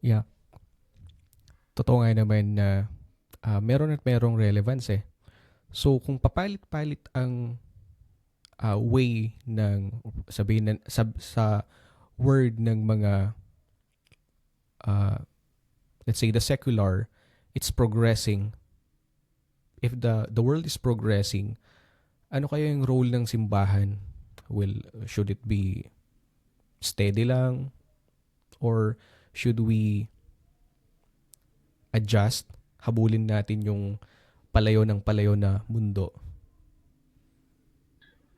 Yeah, totoo nga naman na meron at merong relevance eh. So kung papalit-palit ang way ng sabihin sa word ng mga uh, let's say the secular, it's progressing. If the world is progressing, ano kaya yung role ng simbahan? Will should it be steady lang or should we adjust? Habulin natin yung palayo na mundo.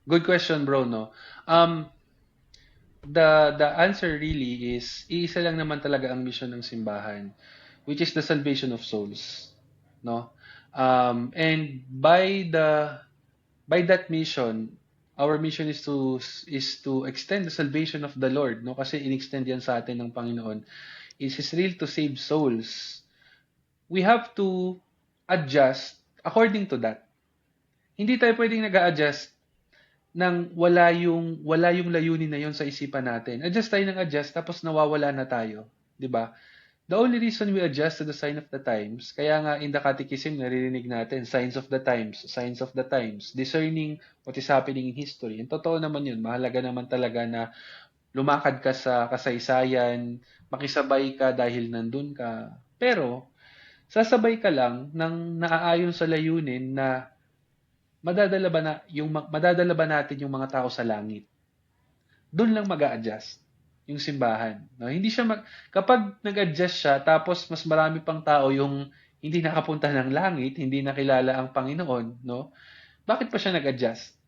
Good question, bro, no? Um, the answer really is, iisa lang naman talaga ang mission ng simbahan, which is the salvation of souls, no? And by that mission, our mission is to extend the salvation of the Lord, no? Kasi inextend yan sa atin ng Panginoon. Is His will to save souls. We have to adjust according to that. Hindi tayo pwedeng nag-a-adjust nang wala yung layunin na yon sa isipan natin. Adjust tayo ng adjust tapos nawawala na tayo, 'di ba? The only reason we adjust to the sign of the times, kaya nga in the catechism naririnig natin, signs of the times, discerning what is happening in history. And totoo naman yun, mahalaga naman talaga na lumakad ka sa kasaysayan, makisabay ka dahil nandun ka. Pero, sasabay ka lang ng naaayon sa layunin na madadala ba natin yung mga tao sa langit? Doon lang mag-a-adjust yung simbahan. No? Hindi siya kapag nag-adjust siya tapos mas marami pang tao yung hindi nakapunta ng langit, hindi nakilala ang Panginoon, no? Bakit pa siya nag-adjust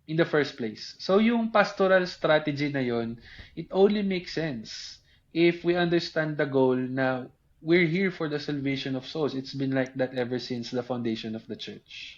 in the first place? So yung pastoral strategy na yon, it only makes sense if we understand the goal na we're here for the salvation of souls. It's been like that ever since the foundation of the church.